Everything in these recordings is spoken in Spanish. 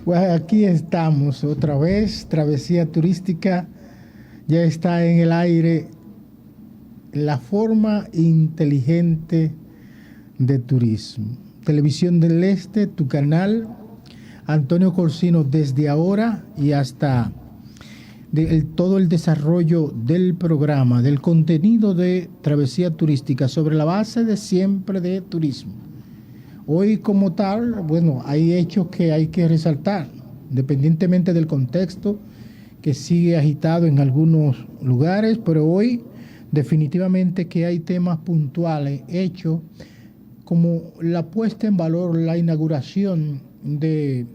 Pues aquí estamos otra vez, Travesía Turística, ya está en el aire la forma inteligente de turismo. Televisión del Este, tu canal, Antonio Corsino desde ahora y hasta todo el desarrollo del programa, del contenido de Travesía Turística sobre la base de siempre de turismo. Hoy como tal, bueno, hay hechos que hay que resaltar, independientemente del contexto que sigue agitado en algunos lugares, pero hoy definitivamente que hay temas puntuales, hechos como la puesta en valor, la inauguración de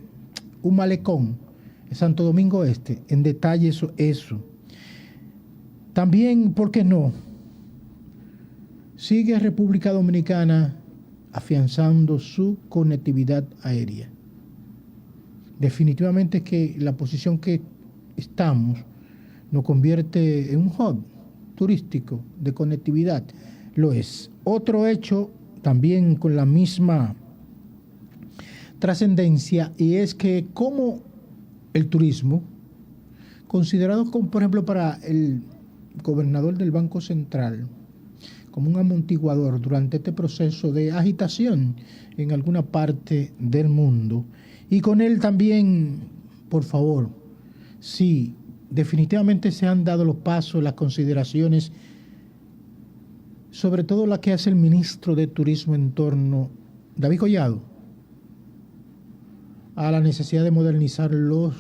un malecón en Santo Domingo Este, en detalle eso. También, ¿por qué no? Sigue República Dominicana afianzando su conectividad aérea. Definitivamente que la posición que estamos nos convierte en un hub turístico de conectividad. Lo es. Otro hecho también con la misma trascendencia, y es que como el turismo, considerado como, por ejemplo, para el gobernador del Banco Central, como un amortiguador durante este proceso de agitación en alguna parte del mundo. Y con él también, por favor, sí, definitivamente se han dado los pasos, las consideraciones, sobre todo la que hace el ministro de Turismo en torno, David Collado, a la necesidad de modernizar los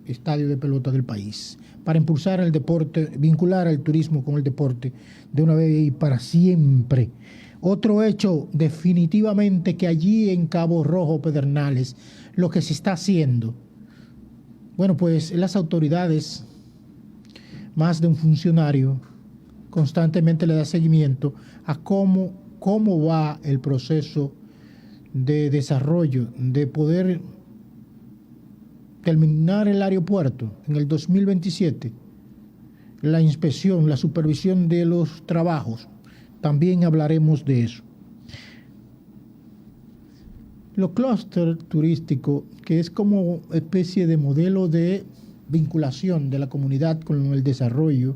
estadios de pelota del país, para impulsar el deporte, vincular el turismo con el deporte de una vez y para siempre. Otro hecho definitivamente que allí en Cabo Rojo, Pedernales, lo que se está haciendo, bueno, pues las autoridades, más de un funcionario, constantemente le da seguimiento a cómo va el proceso de desarrollo, de poder terminar el aeropuerto en el 2027, la inspección, la supervisión de los trabajos, también hablaremos de eso. Los clústeres turísticos, que es como especie de modelo de vinculación de la comunidad con el desarrollo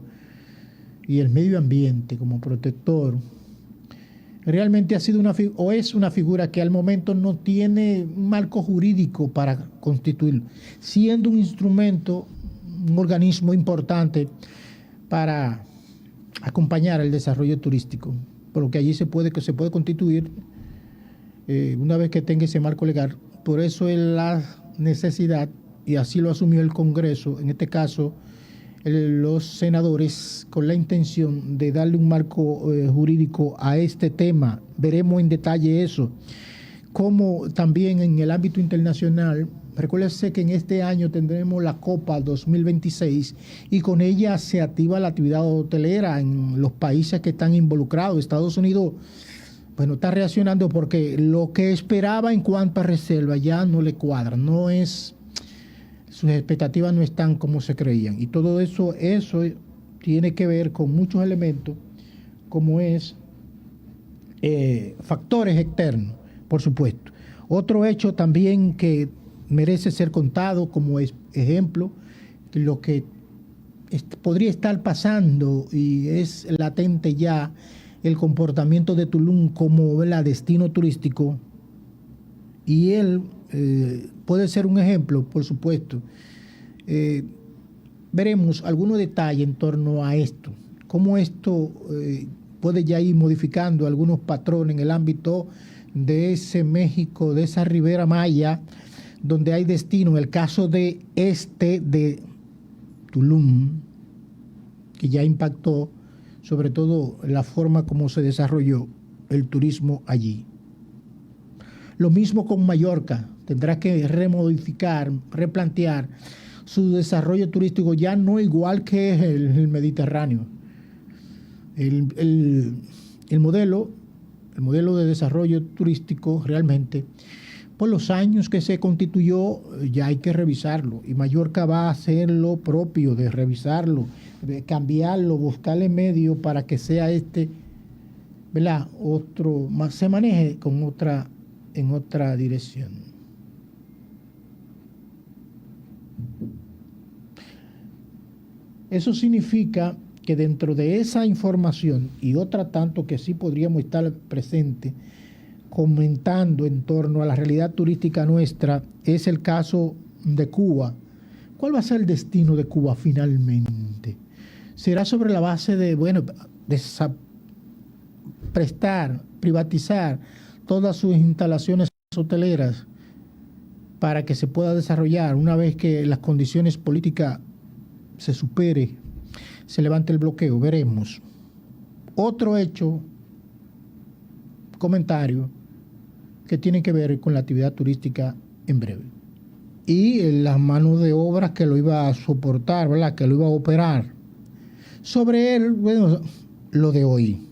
y el medio ambiente como protector, realmente ha sido es una figura que al momento no tiene un marco jurídico para constituirlo, siendo un instrumento, un organismo importante para acompañar el desarrollo turístico, por lo que allí se puede constituir una vez que tenga ese marco legal. Por eso es la necesidad, y así lo asumió el Congreso, en este caso los senadores, con la intención de darle un marco jurídico a este tema. Veremos en detalle eso. Como también en el ámbito internacional, recuérdese que en este año tendremos la Copa 2026 y con ella se activa la actividad hotelera en los países que están involucrados. Estados Unidos, bueno, está reaccionando porque lo que esperaba en cuanto a reserva ya no le cuadra, sus expectativas no están como se creían. Y todo eso tiene que ver con muchos elementos, como es factores externos, por supuesto. Otro hecho también que merece ser contado como ejemplo, lo que podría estar pasando y es latente ya, el comportamiento de Tulum como destino turístico, y él puede ser un ejemplo, por supuesto. Veremos algunos detalles en torno a esto, cómo esto puede ya ir modificando algunos patrones en el ámbito de ese México, de esa Ribera Maya, donde hay destino. En el caso de Tulum, que ya impactó sobre todo la forma como se desarrolló el turismo allí. Lo mismo con Mallorca, tendrá que remodificar, replantear su desarrollo turístico, ya no igual que el Mediterráneo. El modelo de desarrollo turístico realmente, por los años que se constituyó, ya hay que revisarlo, y Mallorca va a hacer lo propio de revisarlo, de cambiarlo, buscarle medio para que sea ¿verdad? Se maneje en otra dirección. Eso significa que dentro de esa información y otra tanto que sí podríamos estar presentes comentando en torno a la realidad turística nuestra, es el caso de Cuba. ¿Cuál va a ser el destino de Cuba finalmente? ¿Será sobre la base de, bueno, prestar, privatizar todas sus instalaciones hoteleras para que se pueda desarrollar una vez que las condiciones políticas se supere, se levante el bloqueo? Veremos. Otro hecho, comentario, que tiene que ver con la actividad turística en breve. Y la mano de obra que lo iba a soportar, ¿verdad? Que lo iba a operar. Sobre él, bueno, lo de hoy.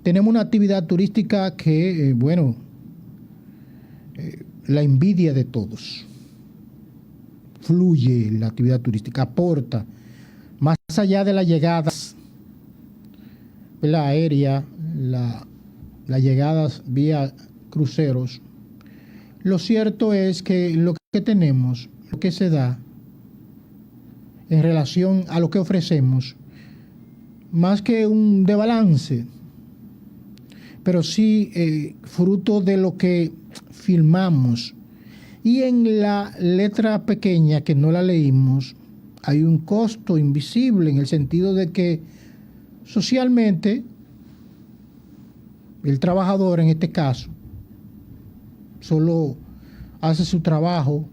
Tenemos una actividad turística que, la envidia de todos. Fluye la actividad turística, aporta, más allá de las llegadas, la aérea, las llegadas vía cruceros. Lo cierto es que lo que tenemos, lo que se da en relación a lo que ofrecemos, más que un desbalance, pero sí fruto de lo que filmamos. Y en la letra pequeña, que no la leímos, hay un costo invisible en el sentido de que socialmente el trabajador, en este caso, solo hace su trabajo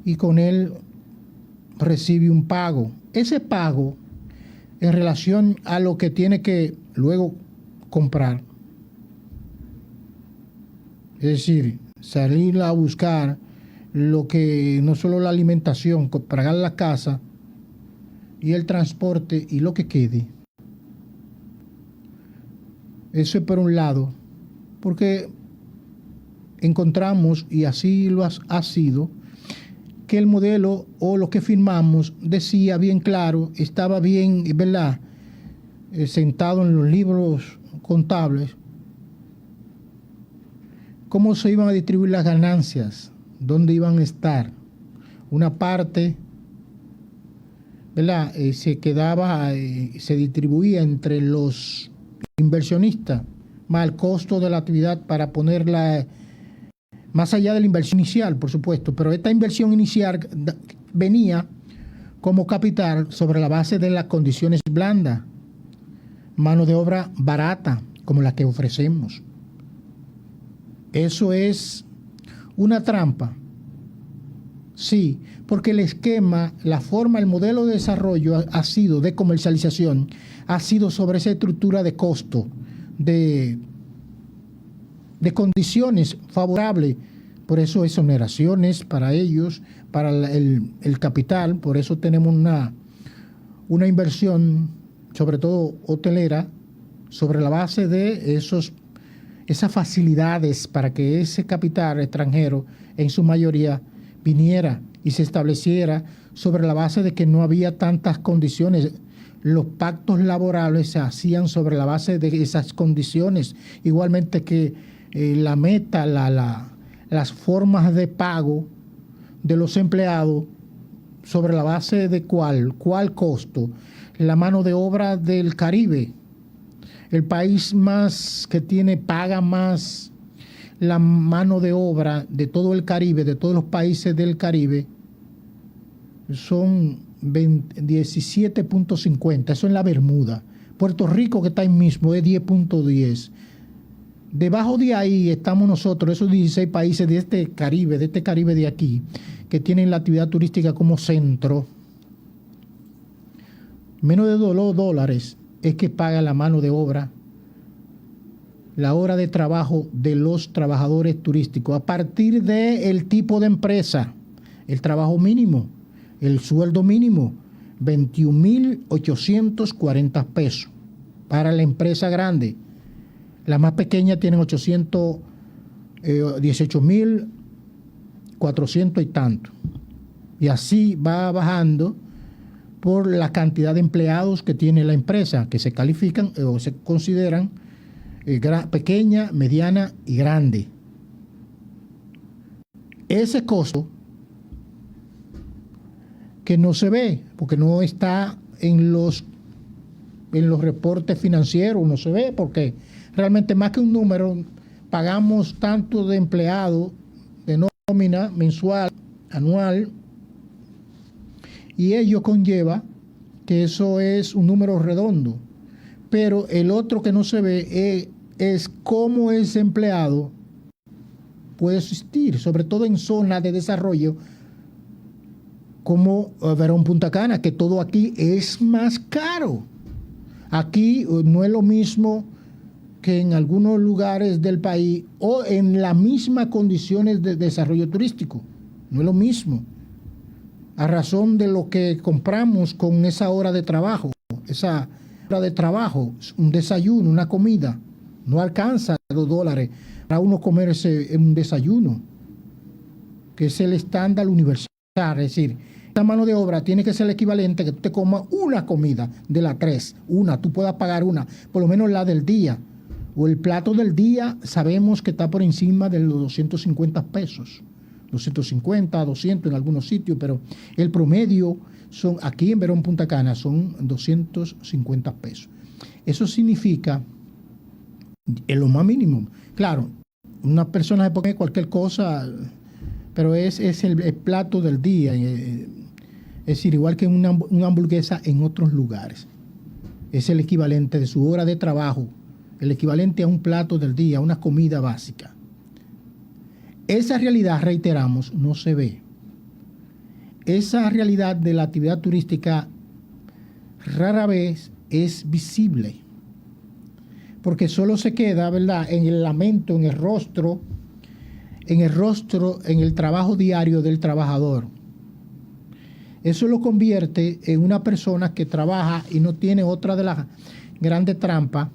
y con él recibe un pago. Ese pago, en relación a lo que tiene que luego comprar, es decir, salir a buscar lo que no solo la alimentación, pagar la casa y el transporte y lo que quede. Eso es por un lado, porque encontramos, y así lo ha sido, que el modelo o lo que firmamos decía bien claro, estaba bien, ¿verdad?, sentado en los libros contables, cómo se iban a distribuir las ganancias, dónde iban a estar. Una parte, ¿verdad?, se quedaba, se distribuía entre los inversionistas, más el costo de la actividad para ponerla, más allá de la inversión inicial, por supuesto, pero esta inversión inicial venía como capital sobre la base de las condiciones blandas, mano de obra barata, como la que ofrecemos. Eso es una trampa. Sí, porque el esquema, la forma, el modelo de desarrollo ha sido de comercialización, ha sido sobre esa estructura de costo, de condiciones favorables. Por eso exoneraciones para ellos, para el capital. Por eso tenemos una inversión, sobre todo hotelera, sobre la base de esas facilidades para que ese capital extranjero, en su mayoría, viniera y se estableciera sobre la base de que no había tantas condiciones. Los pactos laborales se hacían sobre la base de esas condiciones, igualmente que la meta, las formas de pago de los empleados, sobre la base de cuál costo. La mano de obra del Caribe, el país más que paga más la mano de obra de todo el Caribe, de todos los países del Caribe, son 17.50, eso en la Bermuda. Puerto Rico, que está ahí mismo, es 10.10. Debajo de ahí estamos nosotros, esos 16 países de este Caribe de aquí, que tienen la actividad turística como centro. Menos de $2 es que paga la mano de obra, la hora de trabajo de los trabajadores turísticos, a partir del tipo de empresa, el trabajo mínimo, el sueldo mínimo, 21.840 pesos para la empresa grande. La más pequeña tienen 18.400 y tanto. Y así va bajando por la cantidad de empleados que tiene la empresa, que se califican o se consideran pequeña, mediana y grande. Ese costo que no se ve, porque no está en los reportes financieros, no se ve, porque realmente más que un número, pagamos tanto de empleado, de nómina mensual, anual, y ello conlleva que eso es un número redondo. Pero el otro que no se ve es cómo ese empleado puede existir, sobre todo en zonas de desarrollo como Verón Punta Cana, que todo aquí es más caro. Aquí no es lo mismo que en algunos lugares del país o en las mismas condiciones de desarrollo turístico. No es lo mismo. A razón de lo que compramos con esa hora de trabajo, esa hora de trabajo, un desayuno, una comida, no alcanza $2 para uno comerse un desayuno, que es el estándar universal. Es decir, esta mano de obra tiene que ser el equivalente que tú te comas una comida de las tres, tú puedas pagar una, por lo menos la del día. O el plato del día sabemos que está por encima de los 250 pesos. 250, 200 en algunos sitios, pero el promedio son, aquí en Verón Punta Cana, son 250 pesos. Eso significa, en lo más mínimo, claro, una persona se pone cualquier cosa, pero es el plato del día. Es decir, igual que una hamburguesa en otros lugares. Es el equivalente de su hora de trabajo, el equivalente a un plato del día, una comida básica. Esa realidad, reiteramos, no se ve. Esa realidad de la actividad turística rara vez es visible, porque solo se queda, ¿verdad?, en el lamento, en el rostro, en el trabajo diario del trabajador. Eso lo convierte en una persona que trabaja y no tiene otra de las grandes trampas,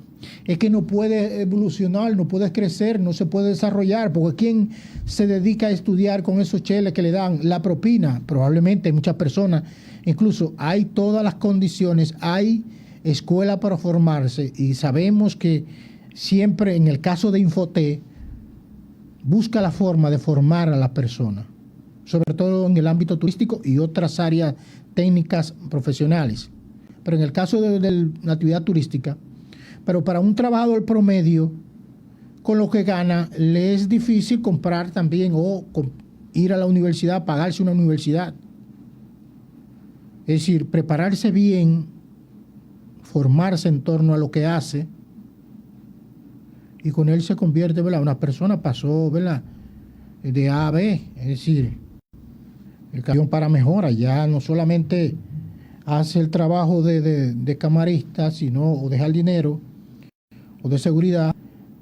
es que no puede evolucionar, no puede crecer, no se puede desarrollar, porque ¿quién se dedica a estudiar con esos cheles que le dan la propina? Probablemente muchas personas, incluso hay todas las condiciones, hay escuela para formarse y sabemos que siempre en el caso de Infotep busca la forma de formar a la persona, sobre todo en el ámbito turístico y otras áreas técnicas profesionales. Pero en el caso de la actividad turística, pero para un trabajador promedio, con lo que gana, le es difícil comprar también o ir a la universidad, pagarse una universidad. Es decir, prepararse bien, formarse en torno a lo que hace, y con él se convierte, ¿verdad? Una persona pasó, ¿verdad?, de A a B, es decir, el camión para mejora, ya no solamente hace el trabajo de camarista, sino o de jardinero o de seguridad,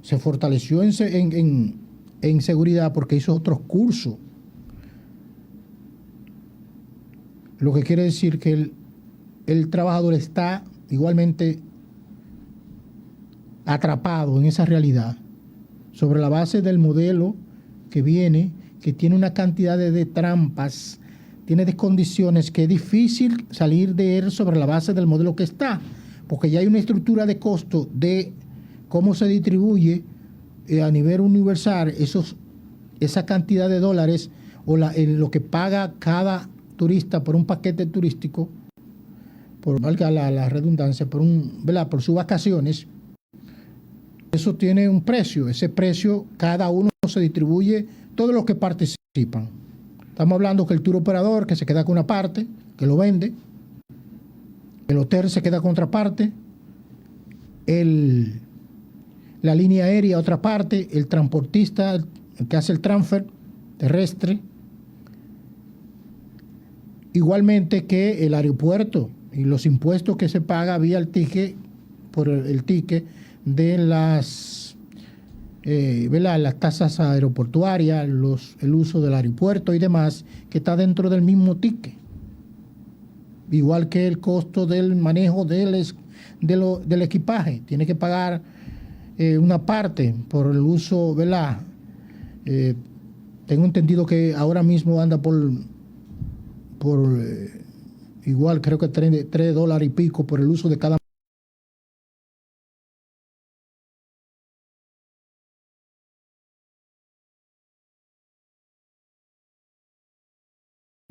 se fortaleció en seguridad porque hizo otros cursos. Lo que quiere decir que el trabajador está igualmente atrapado en esa realidad sobre la base del modelo que viene, que tiene una cantidad de trampas, tiene de condiciones que es difícil salir de él sobre la base del modelo que está, porque ya hay una estructura de costo de cómo se distribuye a nivel universal esa cantidad de dólares o lo que paga cada turista por un paquete turístico, por valga la redundancia, por sus vacaciones. Eso tiene un precio, ese precio cada uno se distribuye, todos los que participan. Estamos hablando que el tour operador que se queda con una parte, que lo vende, el hotel se queda con otra parte, la línea aérea otra parte, el transportista, el que hace el transfer terrestre, igualmente que el aeropuerto y los impuestos que se paga vía el ticket, por el ticket de las tasas aeroportuarias, el uso del aeropuerto y demás, que está dentro del mismo ticket. Igual que el costo del manejo del equipaje. Tiene que pagar una parte por el uso, ¿verdad? Tengo entendido que ahora mismo anda por igual, creo que $3 y pico por el uso de cada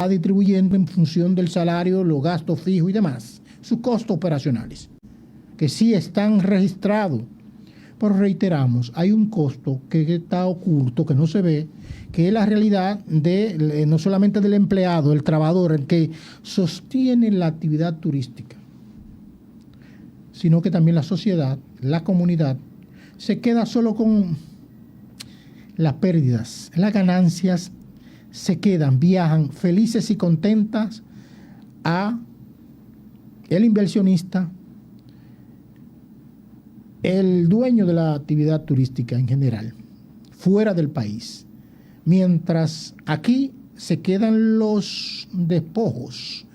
distribuyendo en función del salario, los gastos fijos y demás, sus costos operacionales, que sí están registrados. Pero reiteramos, hay un costo que está oculto, que no se ve, que es la realidad de no solamente del empleado, el trabajador, el que sostiene la actividad turística, sino que también la sociedad, la comunidad, se queda solo con las pérdidas. Las ganancias se quedan, viajan felices y contentas a el inversionista, el dueño de la actividad turística en general, fuera del país. Mientras aquí se quedan los despojos,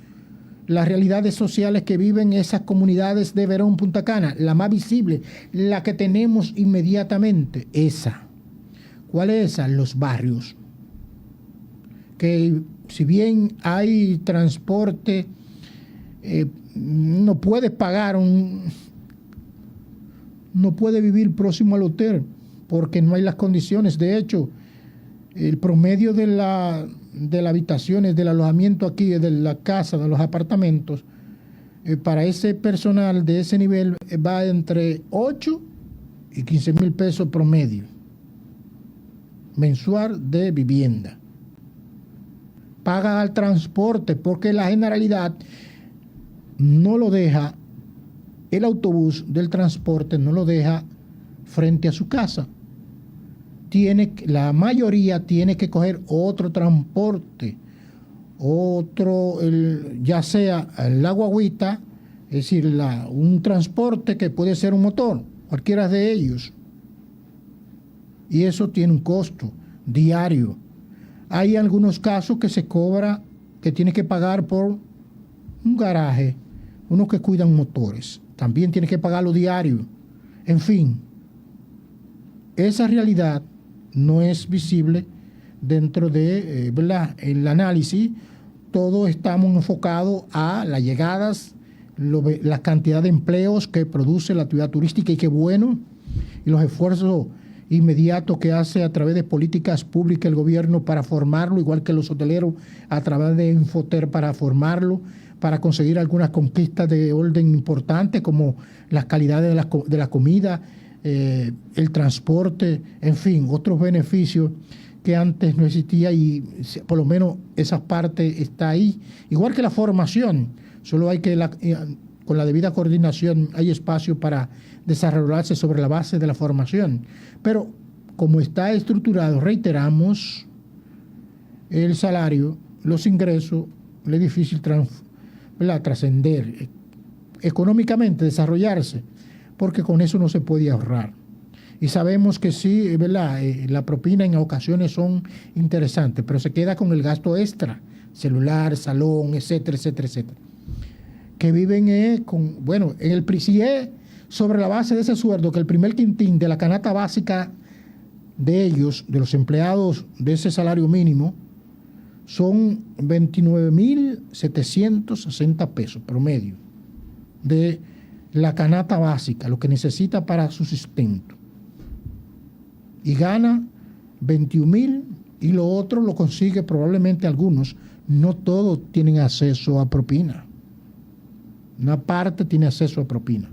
las realidades sociales que viven esas comunidades de Verón, Punta Cana, la más visible, la que tenemos inmediatamente, esa. ¿Cuál es esa? Los barrios. Que si bien hay transporte, no puedes pagar no puede vivir próximo al hotel porque no hay las condiciones. De hecho, el promedio de las habitaciones, del alojamiento aquí, de la casa, de los apartamentos, para ese personal de ese nivel va entre 8 y 15 mil pesos promedio mensual de vivienda. Paga al transporte porque la Generalidad no lo deja, el autobús del transporte no lo deja frente a su casa. La mayoría tiene que coger otro transporte, ya sea la guagüita, es decir, un transporte que puede ser un motor, cualquiera de ellos. Y eso tiene un costo diario. Hay algunos casos que se cobra, que tiene que pagar por un garaje, unos que cuidan motores. También tiene que pagarlo diario. En fin, esa realidad no es visible dentro de el análisis. Todos estamos enfocados a las llegadas, la cantidad de empleos que produce la actividad turística y qué bueno, y los esfuerzos inmediatos que hace a través de políticas públicas el gobierno para formarlo, igual que los hoteleros a través de Infoter para formarlo, para conseguir algunas conquistas de orden importante como las calidades de la comida, el transporte, en fin, otros beneficios que antes no existía y por lo menos esa parte está ahí. Igual que la formación, solo hay que, con la debida coordinación, hay espacio para desarrollarse sobre la base de la formación. Pero como está estructurado, reiteramos, el salario, los ingresos, es difícil trascender económicamente, desarrollarse, porque con eso no se puede ahorrar. Y sabemos que sí, ¿verdad? La propina en ocasiones son interesantes, pero se queda con el gasto extra, celular, salón, etcétera, etcétera, etcétera. Que viven si es sobre la base de ese sueldo, que el primer quintín de la canasta básica de ellos, de los empleados de ese salario mínimo, son 29.760 pesos promedio de la canasta básica, lo que necesita para su sustento. Y gana 21.000 y lo otro lo consigue probablemente algunos. No todos tienen acceso a propina. Una parte tiene acceso a propina.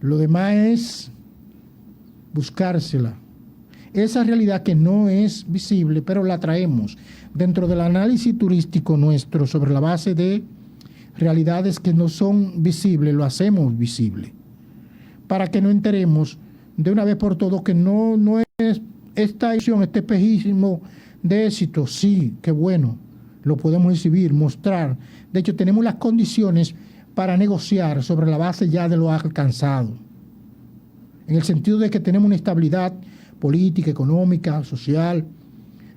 Lo demás es buscársela. Esa realidad que no es visible, pero la traemos dentro del análisis turístico nuestro sobre la base de realidades que no son visibles, lo hacemos visible. Para que no enteremos de una vez por todas que no es esta acción, este espejismo de éxito. Sí, qué bueno, lo podemos exhibir, mostrar. De hecho, tenemos las condiciones para negociar sobre la base ya de lo alcanzado. En el sentido de que tenemos una estabilidad política, económica, social.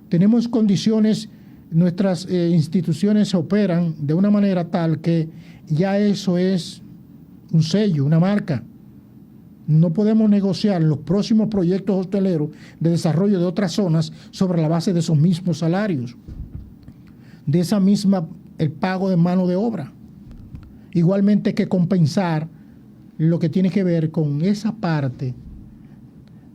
Tenemos condiciones, nuestras instituciones operan de una manera tal que ya eso es un sello, una marca. No podemos negociar los próximos proyectos hoteleros de desarrollo de otras zonas sobre la base de esos mismos salarios, de esa misma, el pago de mano de obra. Igualmente hay que compensar lo que tiene que ver con esa parte,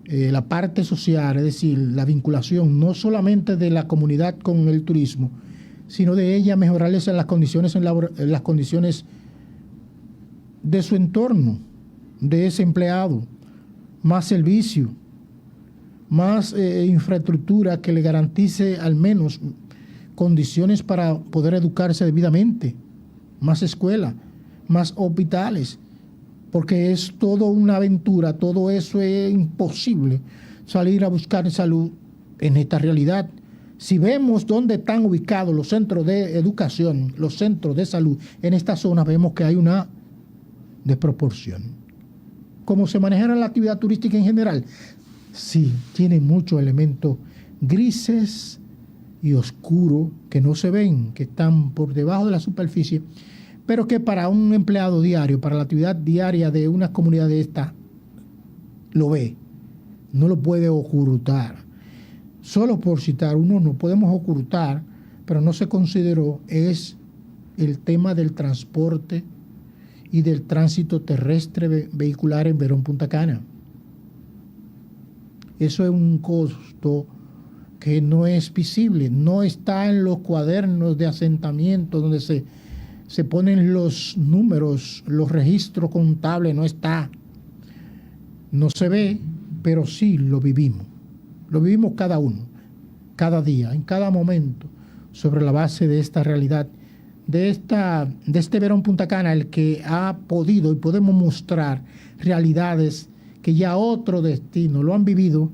la parte social, es decir, la vinculación no solamente de la comunidad con el turismo, sino de ella mejorarles las condiciones, las condiciones de su entorno, de ese empleado, más servicio, más infraestructura que le garantice al menos condiciones para poder educarse debidamente, más escuela, más hospitales, porque es todo una aventura, todo eso es imposible salir a buscar salud en esta realidad. Si vemos dónde están ubicados los centros de educación, los centros de salud en esta zona, vemos que hay una desproporción. ¿Cómo se manejará la actividad turística en general? Sí, tiene muchos elementos grises y oscuros que no se ven, que están por debajo de la superficie, pero que para un empleado diario, para la actividad diaria de una comunidad de esta, lo ve, no lo puede ocultar. Solo por citar uno, no podemos ocultar, pero no se consideró, es el tema del transporte y del tránsito terrestre vehicular en Verón Punta Cana. Eso es un costo que no es visible, no está en los cuadernos de asentamiento donde se ponen los números, los registros contables, no está. No se ve, pero sí lo vivimos. Lo vivimos cada uno, cada día, en cada momento, sobre la base de esta realidad, de este Verón Punta Cana, el que ha podido y podemos mostrar realidades que ya otro destino lo han vivido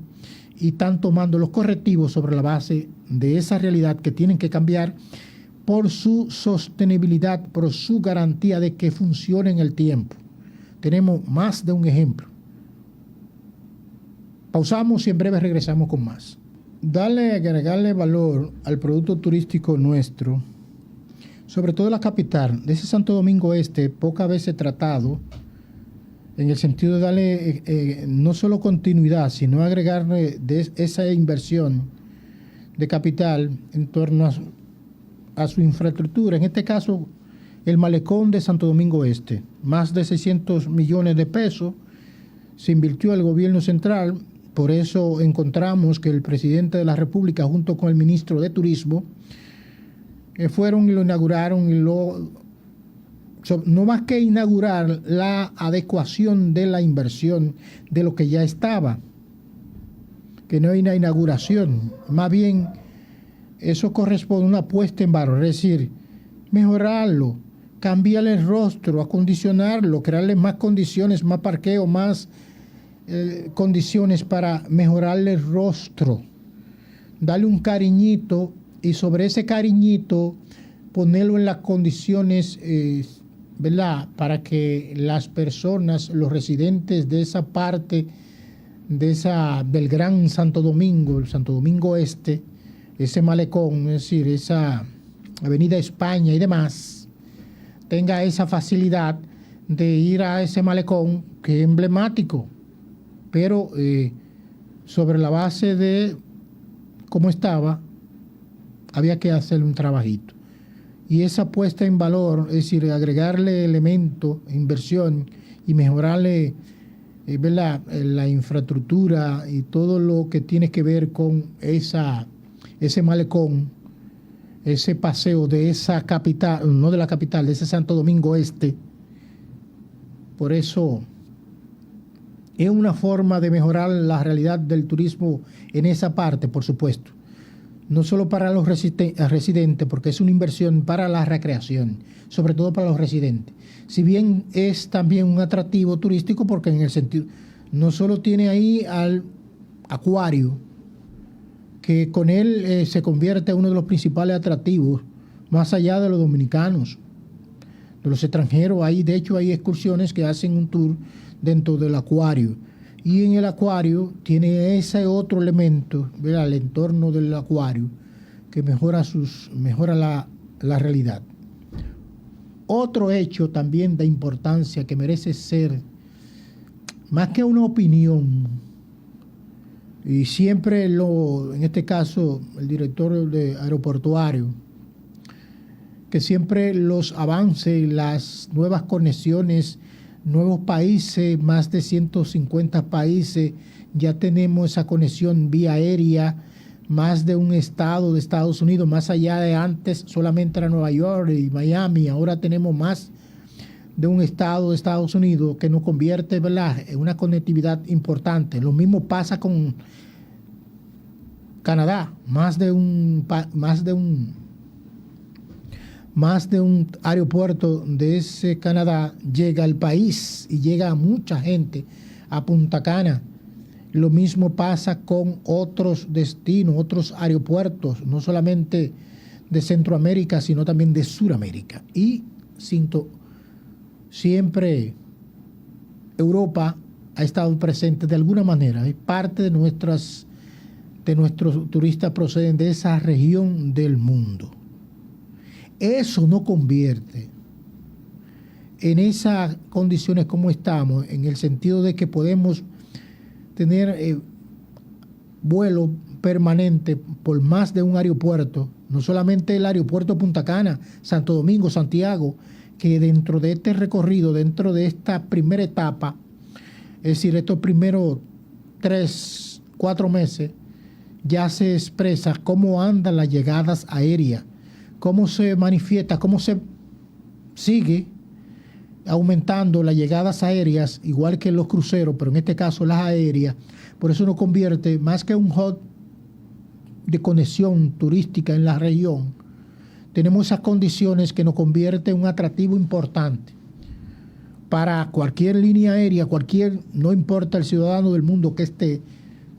y están tomando los correctivos sobre la base de esa realidad que tienen que cambiar por su sostenibilidad, por su garantía de que funcione en el tiempo. Tenemos más de un ejemplo. Pausamos y en breve regresamos con más. Agregarle valor al producto turístico nuestro, sobre todo la capital, de ese Santo Domingo Este, pocas veces tratado, en el sentido de darle no solo continuidad, sino agregarle de esa inversión de capital en torno a su infraestructura. En este caso, el malecón de Santo Domingo Este, más de 600 millones de pesos se invirtió al gobierno central. Por eso encontramos que el presidente de la República junto con el ministro de Turismo fueron y lo inauguraron no más que inaugurar la adecuación de la inversión de lo que ya estaba, que no hay una inauguración, más bien eso corresponde a una puesta en valor, es decir, mejorarlo, cambiarle el rostro, acondicionarlo, crearle más condiciones, más parqueo, más condiciones para mejorarle el rostro, darle un cariñito y sobre ese cariñito ponerlo en las condiciones, ¿verdad? Para que las personas, los residentes de esa parte, del Gran Santo Domingo, el Santo Domingo Este, ese malecón, es decir, esa Avenida España y demás, tenga esa facilidad de ir a ese malecón que es emblemático, pero sobre la base de cómo estaba, había que hacerle un trabajito. Y esa puesta en valor, es decir, agregarle elementos, inversión y mejorarle la infraestructura y todo lo que tiene que ver con ese malecón, ese paseo de esa capital, no de la capital, de ese Santo Domingo Este. Por eso es una forma de mejorar la realidad del turismo en esa parte, por supuesto. No solo para los residentes, porque es una inversión para la recreación, sobre todo para los residentes. Si bien es también un atractivo turístico, porque en el sentido, no solo tiene ahí al acuario, que con él se convierte en uno de los principales atractivos, más allá de los dominicanos, de los extranjeros. Ahí, de hecho, hay excursiones que hacen un tour dentro del acuario. Y en el acuario tiene ese otro elemento, ¿verdad? El entorno del acuario, que mejora la realidad. Otro hecho también de importancia que merece ser, más que una opinión, y siempre en este caso, el director de aeroportuario, que siempre los avances, las nuevas conexiones, nuevos países, más de 150 países, ya tenemos esa conexión vía aérea más de un estado de Estados Unidos, más allá de antes solamente era Nueva York y Miami, ahora tenemos más de un estado de Estados Unidos que nos convierte, ¿verdad?, en una conectividad importante. Lo mismo pasa con Canadá, más de un aeropuerto de ese Canadá llega al país y llega a mucha gente a Punta Cana. Lo mismo pasa con otros destinos, otros aeropuertos, no solamente de Centroamérica, sino también de Suramérica. Y siempre Europa ha estado presente de alguna manera. Es parte de nuestros turistas proceden de esa región del mundo. Eso no convierte en esas condiciones como estamos, en el sentido de que podemos tener vuelo permanente por más de un aeropuerto, no solamente el aeropuerto Punta Cana, Santo Domingo, Santiago, que dentro de este recorrido, dentro de esta primera etapa, es decir, estos primeros 3, 4 meses, ya se expresa cómo andan las llegadas aéreas, cómo se manifiesta, cómo se sigue aumentando las llegadas aéreas, igual que los cruceros, pero en este caso las aéreas. Por eso nos convierte más que un hub de conexión turística en la región. Tenemos esas condiciones que nos convierte en un atractivo importante para cualquier línea aérea, no importa el ciudadano del mundo que esté,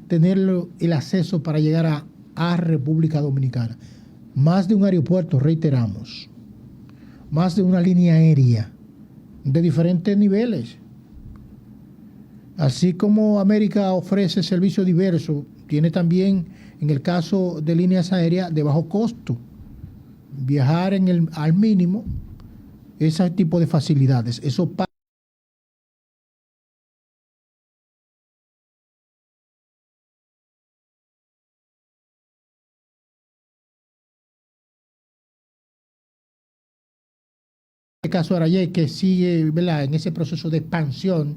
tener el acceso para llegar a República Dominicana. Más de un aeropuerto, reiteramos, más de una línea aérea de diferentes niveles. Así como América ofrece servicios diversos, tiene también, en el caso de líneas aéreas, de bajo costo. Viajar al mínimo, ese tipo de facilidades. Eso pasa. En este caso Arayé, que sigue, ¿verdad?, en ese proceso de expansión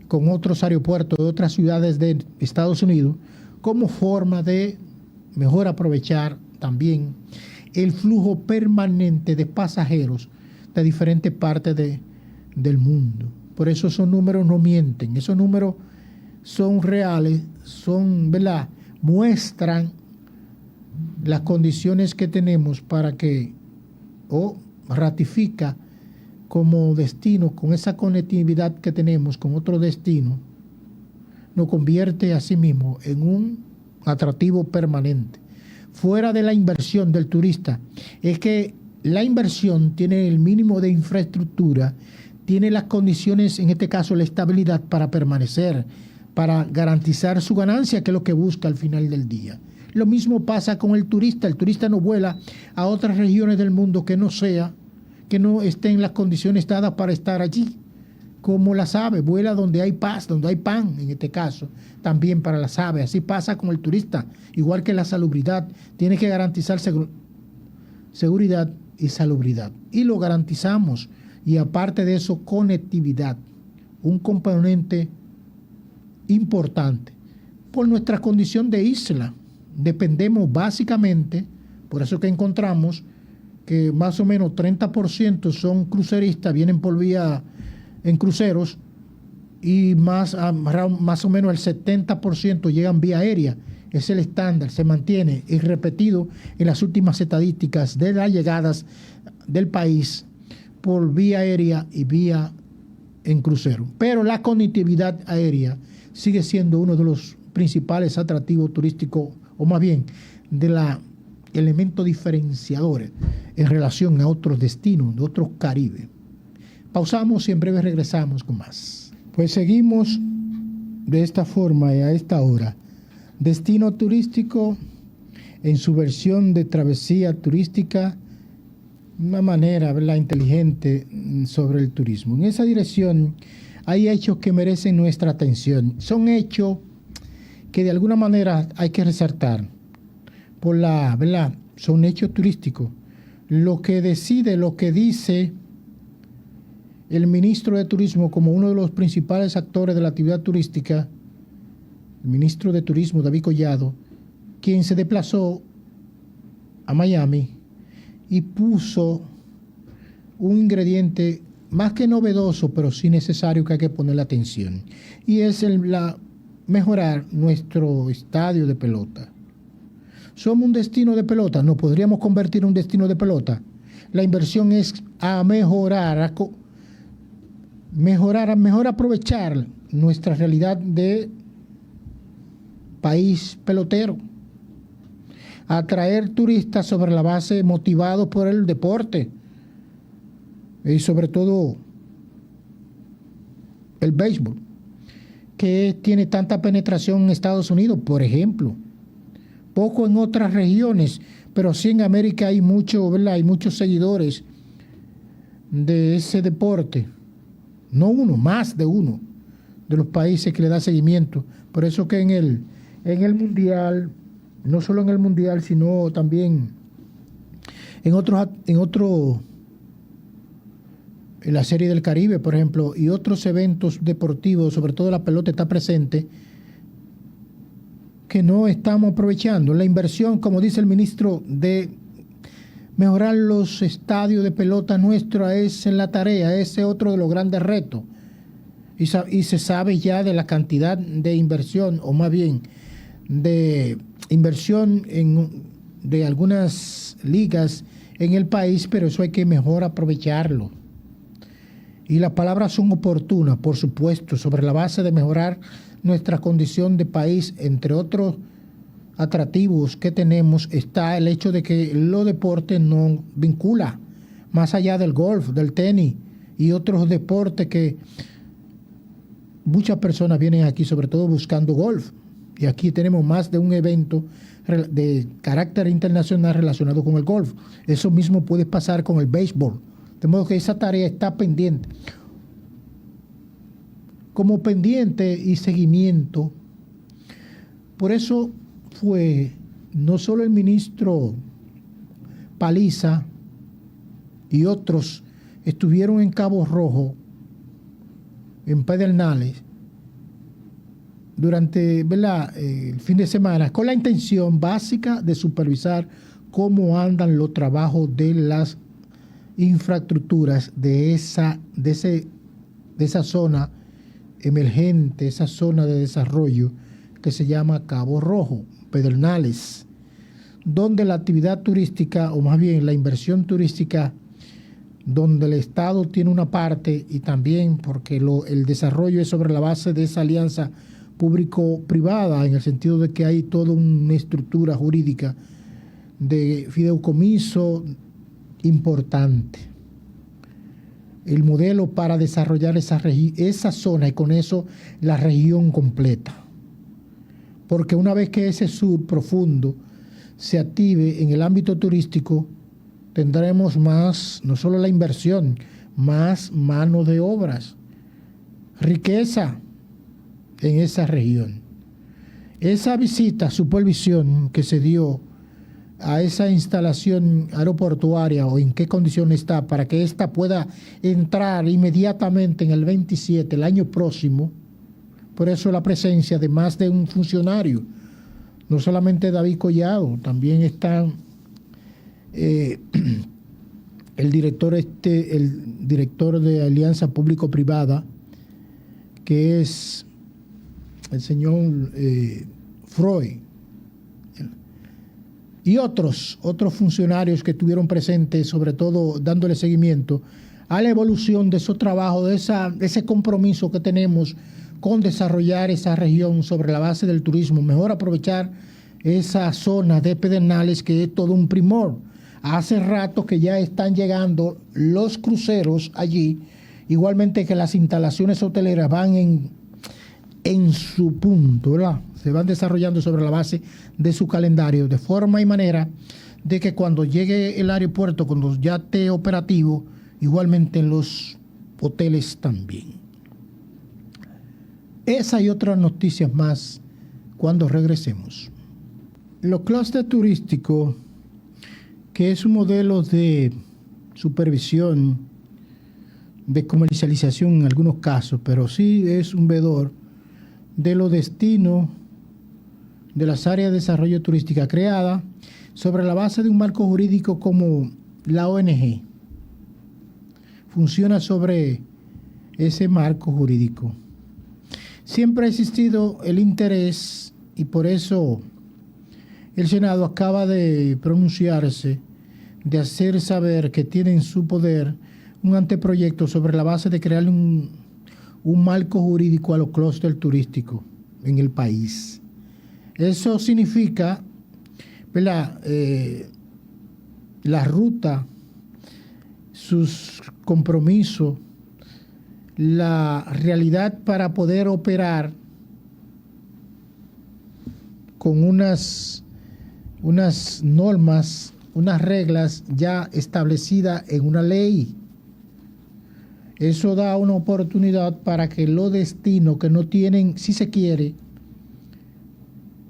con otros aeropuertos de otras ciudades de Estados Unidos, como forma de mejor aprovechar también el flujo permanente de pasajeros de diferentes partes del mundo. Por eso esos números no mienten, esos números son reales, ¿verdad?, muestran las condiciones que tenemos para que, ratifica como destino, con esa conectividad que tenemos con otro destino, nos convierte a sí mismo en un atractivo permanente. Fuera de la inversión del turista, es que la inversión tiene el mínimo de infraestructura, tiene las condiciones, en este caso la estabilidad para permanecer, para garantizar su ganancia, que es lo que busca al final del día. Lo mismo pasa con el turista no vuela a otras regiones del mundo que no estén en las condiciones dadas para estar allí. Como las aves, vuela donde hay paz, donde hay pan, en este caso, también para las aves. Así pasa con el turista, igual que la salubridad, tiene que garantizar seguridad y salubridad. Y lo garantizamos, y aparte de eso, conectividad, un componente importante. Por nuestra condición de isla, dependemos básicamente, por eso que encontramos que más o menos 30% son cruceristas, vienen por vía en cruceros, y más o menos el 70% llegan vía aérea. Es el estándar, se mantiene y repetido en las últimas estadísticas de las llegadas del país por vía aérea y vía en crucero. Pero la conectividad aérea sigue siendo uno de los principales atractivos turísticos, o más bien de la elementos diferenciadores en relación a otros destinos, de otros Caribe. Pausamos y en breve regresamos con más. Pues seguimos de esta forma y a esta hora. Destino turístico en su versión de travesía turística, una manera, ¿verdad?, inteligente sobre el turismo. En esa dirección hay hechos que merecen nuestra atención. Son hechos que de alguna manera hay que resaltar. ¿Verdad? Son hechos turísticos. Lo que decide, lo que dice el ministro de Turismo como uno de los principales actores de la actividad turística, el ministro de Turismo, David Collado, quien se desplazó a Miami y puso un ingrediente más que novedoso, pero sí necesario, que hay que ponerle atención. Y es mejorar nuestro estadio de pelota. ¿Somos un destino de pelota? ¿Nos podríamos convertir en un destino de pelota? La inversión es a mejorar, mejor aprovechar nuestra realidad de país pelotero. Atraer turistas sobre la base motivados por el deporte. Y sobre todo el béisbol, que tiene tanta penetración en Estados Unidos, por ejemplo. Poco en otras regiones, pero sí en América hay mucho, ¿verdad? Hay muchos seguidores de ese deporte. No uno, más de uno de los países que le da seguimiento. Por eso que en el Mundial, no solo en el Mundial, sino también en la Serie del Caribe, por ejemplo, y otros eventos deportivos, sobre todo la pelota está presente, que no estamos aprovechando. La inversión, como dice el ministro, de mejorar los estadios de pelota nuestra es en la tarea, ese es otro de los grandes retos. Y se sabe ya de la cantidad de inversión, o más bien de inversión de algunas ligas en el país, pero eso hay que mejor aprovecharlo. Y las palabras son oportunas, por supuesto, sobre la base de mejorar nuestra condición de país. Entre otros atractivos que tenemos está el hecho de que los deportes nos vincula más allá del golf, del tenis y otros deportes que muchas personas vienen aquí sobre todo buscando golf. Y aquí tenemos más de un evento de carácter internacional relacionado con el golf. Eso mismo puede pasar con el béisbol. De modo que esa tarea está pendiente. Como pendiente y seguimiento. Por eso fue no solo el ministro Paliza y otros estuvieron en Cabo Rojo, en Pedernales, durante, ¿verdad?, el fin de semana, con la intención básica de supervisar cómo andan los trabajos de las infraestructuras de esa zona emergente, esa zona de desarrollo que se llama Cabo Rojo, Pedernales, donde la actividad turística, o más bien la inversión turística, donde el Estado tiene una parte, y también porque el desarrollo es sobre la base de esa alianza público-privada, en el sentido de que hay toda una estructura jurídica de fideicomiso importante. El modelo para desarrollar esa zona y con eso la región completa. Porque una vez que ese sur profundo se active en el ámbito turístico, tendremos más, no solo la inversión, más mano de obras, riqueza en esa región. Esa visita, supervisión que se dio a esa instalación aeroportuaria, o en qué condición está, para que ésta pueda entrar inmediatamente en el 27, el año próximo. Por eso la presencia de más de un funcionario, no solamente David Collado, también están el director de Alianza Público-Privada, que es el señor Freud, y otros funcionarios que estuvieron presentes, sobre todo dándole seguimiento a la evolución de esos trabajos, de ese compromiso que tenemos con desarrollar esa región sobre la base del turismo, mejor aprovechar esa zona de Pedernales, que es todo un primor. Hace rato que ya están llegando los cruceros allí, igualmente que las instalaciones hoteleras van en su punto, ¿verdad? Se van desarrollando sobre la base de su calendario, de forma y manera de que cuando llegue el aeropuerto, cuando ya esté operativo, igualmente en los hoteles también. Esa y otras noticias más cuando regresemos. Los clústeres turísticos, que es un modelo de supervisión, de comercialización en algunos casos, pero sí es un vedor de los destinos de las áreas de desarrollo turística creada sobre la base de un marco jurídico como la ONG. Funciona sobre ese marco jurídico. Siempre ha existido el interés y por eso el Senado acaba de pronunciarse, de hacer saber que tiene en su poder un anteproyecto sobre la base de crear un marco jurídico a los clústeres turísticos en el país. Eso significa, ¿verdad? La ruta, sus compromisos, la realidad para poder operar con unas normas, unas reglas ya establecidas en una ley. Eso da una oportunidad para que los destinos que no tienen, si se quiere,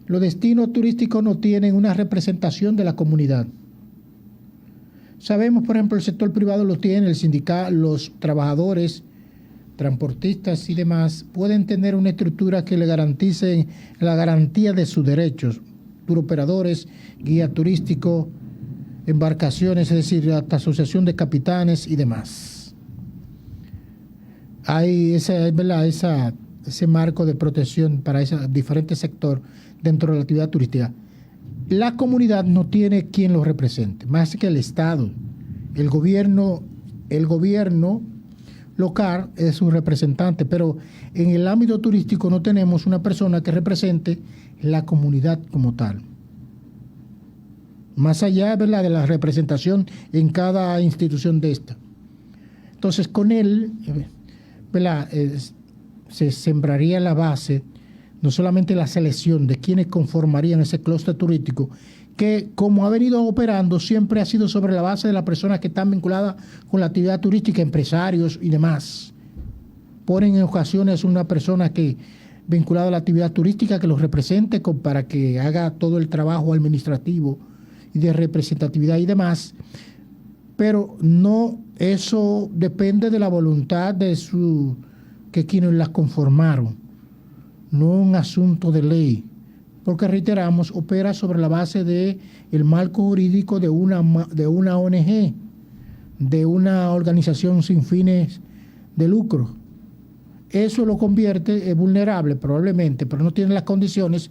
los destinos turísticos no tienen una representación de la comunidad. Sabemos, por ejemplo, el sector privado lo tiene, el sindicato, los trabajadores, transportistas y demás, pueden tener una estructura que le garantice la garantía de sus derechos, turoperadores, guía turístico, embarcaciones, es decir, hasta asociación de capitanes y demás. Hay ese marco de protección para ese diferente sector dentro de la actividad turística. La comunidad no tiene quien lo represente, más que el Estado. El gobierno local es su representante, pero en el ámbito turístico no tenemos una persona que represente la comunidad como tal. Más allá, ¿verdad?, de la representación en cada institución de esta. Entonces, con él, ¿verdad?, se sembraría la base, no solamente la selección de quienes conformarían ese clúster turístico, que como ha venido operando siempre ha sido sobre la base de las personas que están vinculadas con la actividad turística, empresarios y demás. Ponen en ocasiones una persona que vinculada a la actividad turística que los represente para que haga todo el trabajo administrativo y de representatividad y demás, pero no, eso depende de la voluntad de que quienes las conformaron, no un asunto de ley, porque reiteramos, opera sobre la base de el marco jurídico de una ONG, de una organización sin fines de lucro. Eso lo convierte vulnerable probablemente, pero no tiene las condiciones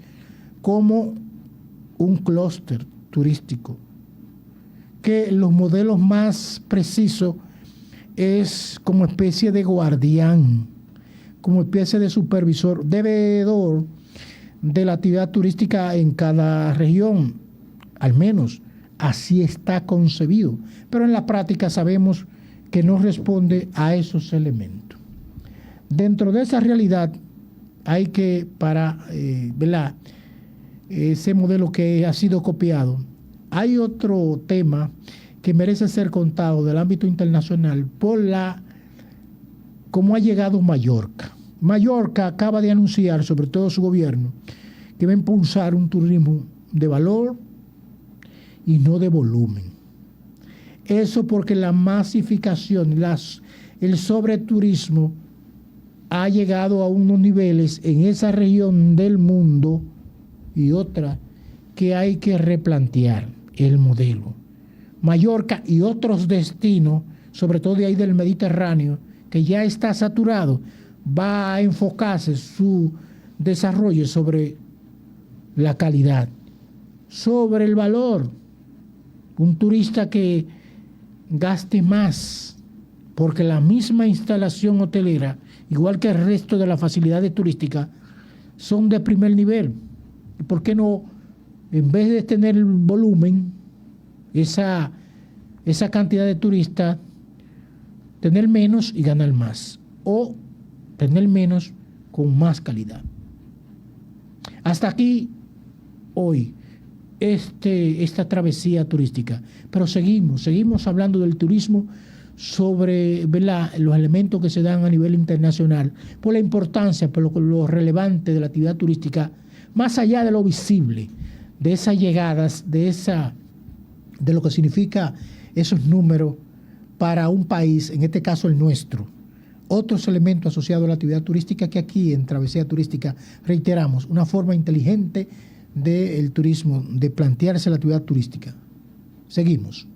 como un clúster turístico, que los modelos más precisos es como especie de guardián, como especie de supervisor, de veedor de la actividad turística en cada región, al menos así está concebido, pero en la práctica sabemos que no responde a esos elementos. Dentro de esa realidad hay que, para ese modelo que ha sido copiado, hay otro tema que merece ser contado del ámbito internacional por cómo ha llegado Mallorca. Mallorca acaba de anunciar, sobre todo su gobierno, que va a impulsar un turismo de valor y no de volumen. Eso porque la masificación, el sobreturismo ha llegado a unos niveles en esa región del mundo y otra que hay que replantear el modelo. Mallorca y otros destinos, sobre todo de ahí del Mediterráneo, que ya está saturado, va a enfocarse su desarrollo sobre la calidad, sobre el valor. Un turista que gaste más, porque la misma instalación hotelera, igual que el resto de las facilidades turísticas, son de primer nivel. ¿Por qué no, en vez de tener el volumen, esa cantidad de turistas, tener menos y ganar más? O tener menos con más calidad. Hasta aquí hoy esta travesía turística, pero seguimos hablando del turismo sobre, ¿verdad?, los elementos que se dan a nivel internacional, por la importancia, por lo relevante de la actividad turística, más allá de lo visible, de esas llegadas, de lo que significa esos números para un país, en este caso el nuestro. Otros elementos asociados a la actividad turística que aquí en Travesía Turística reiteramos, una forma inteligente del turismo, de plantearse la actividad turística. Seguimos.